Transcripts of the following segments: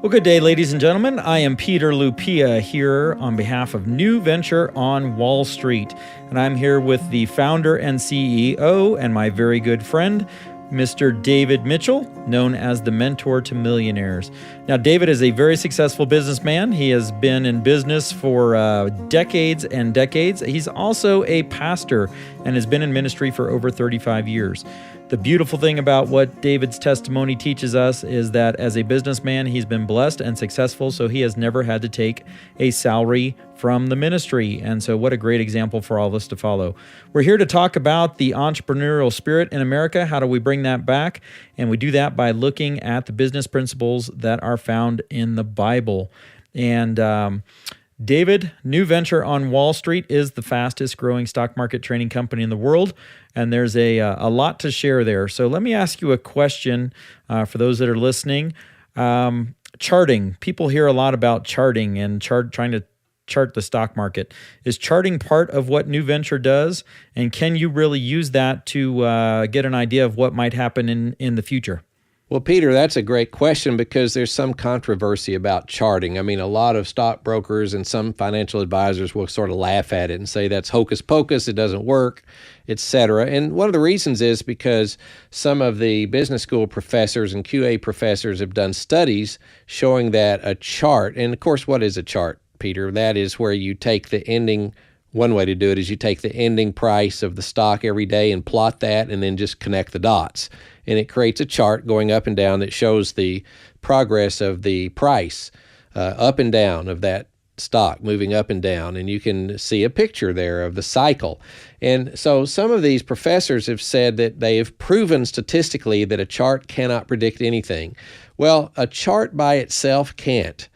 Well, good day, ladies and gentlemen. I am Peter Lupia here on behalf of NeUventure on Wall Street. And I'm here with the founder and CEO and my very good friend, Mr. David Mitchell, known as the Mentor to Millionaires. Now, David is a very successful businessman. He has been in business for decades and decades. He's also a pastor and has been in ministry for over 35 years. The beautiful thing about what David's testimony teaches us is that as a businessman, he's been blessed and successful, so he has never had to take a salary from the ministry. And so what a great example for all of us to follow. We're here to talk about the entrepreneurial spirit in America. How do we bring that back? And we do that by looking at the business principles that are found in the Bible. And David, NeUventure on Wall Street is the fastest growing stock market trading company in the world, and there's a lot to share there. So let me ask you a question for those that are listening. Charting. People hear a lot about charting and trying to chart the stock market. Is charting part of what NeUventure does, and can you really use that to get an idea of what might happen in the future? Well, Peter, that's a great question because there's some controversy about charting. I mean, a lot of stockbrokers and some financial advisors will sort of laugh at it and say that's hocus pocus, it doesn't work, etc. And one of the reasons is because some of the business school professors and QA professors have done studies showing that a chart, and of course, what is a chart, Peter? That is where you take the ending. One way to do it is you take the ending price of the stock every day and plot that and then just connect the dots. And it creates a chart going up and down that shows the progress of the price up and down of that stock, moving up and down. And you can see a picture there of the cycle. And so some of these professors have said that they have proven statistically that a chart cannot predict anything. Well, a chart by itself can't.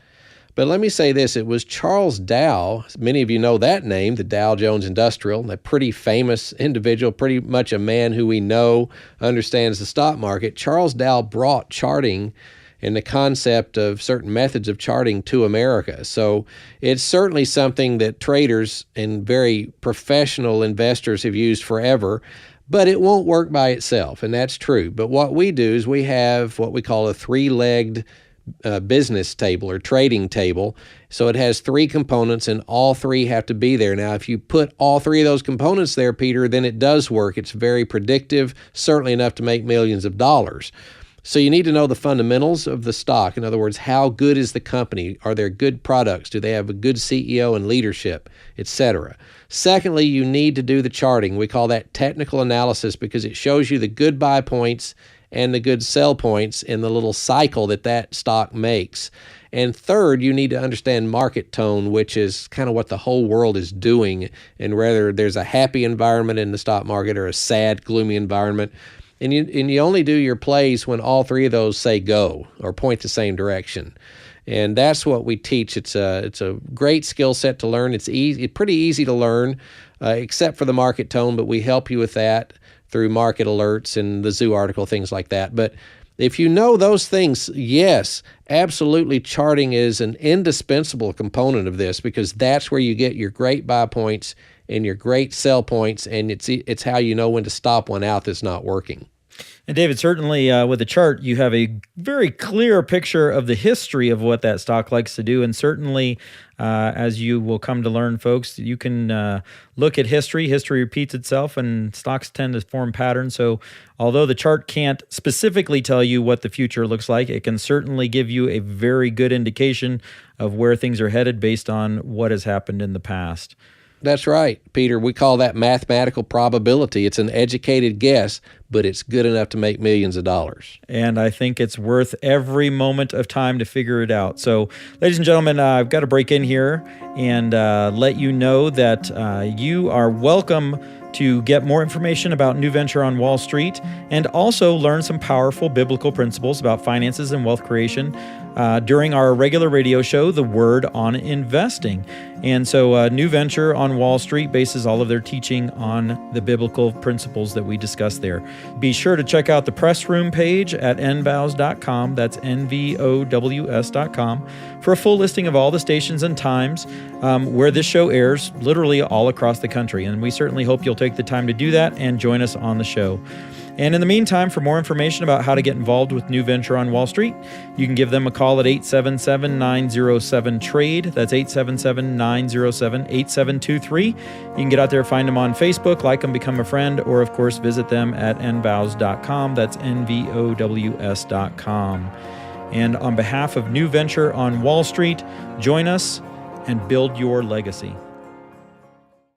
But let me say this, it was Charles Dow, many of you know that name, the Dow Jones Industrial, a pretty famous individual, pretty much a man who we know understands the stock market. Charles Dow brought charting and the concept of certain methods of charting to America. So it's certainly something that traders and very professional investors have used forever, but it won't work by itself, and that's true. But what we do is we have what we call a three-legged business table or trading table. So it has three components and all three have to be there. Now, if you put all three of those components there, Peter, then it does work. It's very predictive, certainly enough to make millions of dollars. So you need to know the fundamentals of the stock. In other words, how good is the company? Are there good products? Do they have a good CEO and leadership, etc.? Secondly, you need to do the charting. We call that technical analysis because it shows you the good buy points and the good sell points in the little cycle that stock makes. And third, you need to understand market tone, which is kind of what the whole world is doing, and whether there's a happy environment in the stock market or a sad, gloomy environment. And you only do your plays when all three of those say go or point the same direction. And that's what we teach. It's a great skill set to learn. It's pretty easy to learn, except for the market tone, but we help you with that through market alerts and the Zoo article, things like that. But if you know those things, yes, absolutely, charting is an indispensable component of this because that's where you get your great buy points and your great sell points, and it's how you know when to stop one out that's not working. And David, certainly with a chart, you have a very clear picture of the history of what that stock likes to do. And certainly, as you will come to learn, folks, you can look at history. History repeats itself, and stocks tend to form patterns. So although the chart can't specifically tell you what the future looks like, it can certainly give you a very good indication of where things are headed based on what has happened in the past. That's right, Peter. We call that mathematical probability. It's an educated guess, but it's good enough to make millions of dollars. And I think it's worth every moment of time to figure it out. So, ladies and gentlemen, I've got to break in here and let you know that you are welcome to get more information about NeUventure on Wall Street and also learn some powerful biblical principles about finances and wealth creation during our regular radio show, The Word on Investing. And so NeUventure on Wall Street bases all of their teaching on the biblical principles that we discuss there. Be sure to check out the press room page at NVOWS.com. That's NVOWS.com for a full listing of all the stations and times where this show airs, literally all across the country. And we certainly hope you'll take the time to do that and join us on the show. And in the meantime, for more information about how to get involved with NeUventure on Wall Street, you can give them a call at 877-907-TRADE. That's 877-907-8723. You can get out there, find them on Facebook, like them, become a friend, or of course visit them at NVOWS.com. That's NVOWS.com. And on behalf of NeUventure on Wall Street, join us and build your legacy.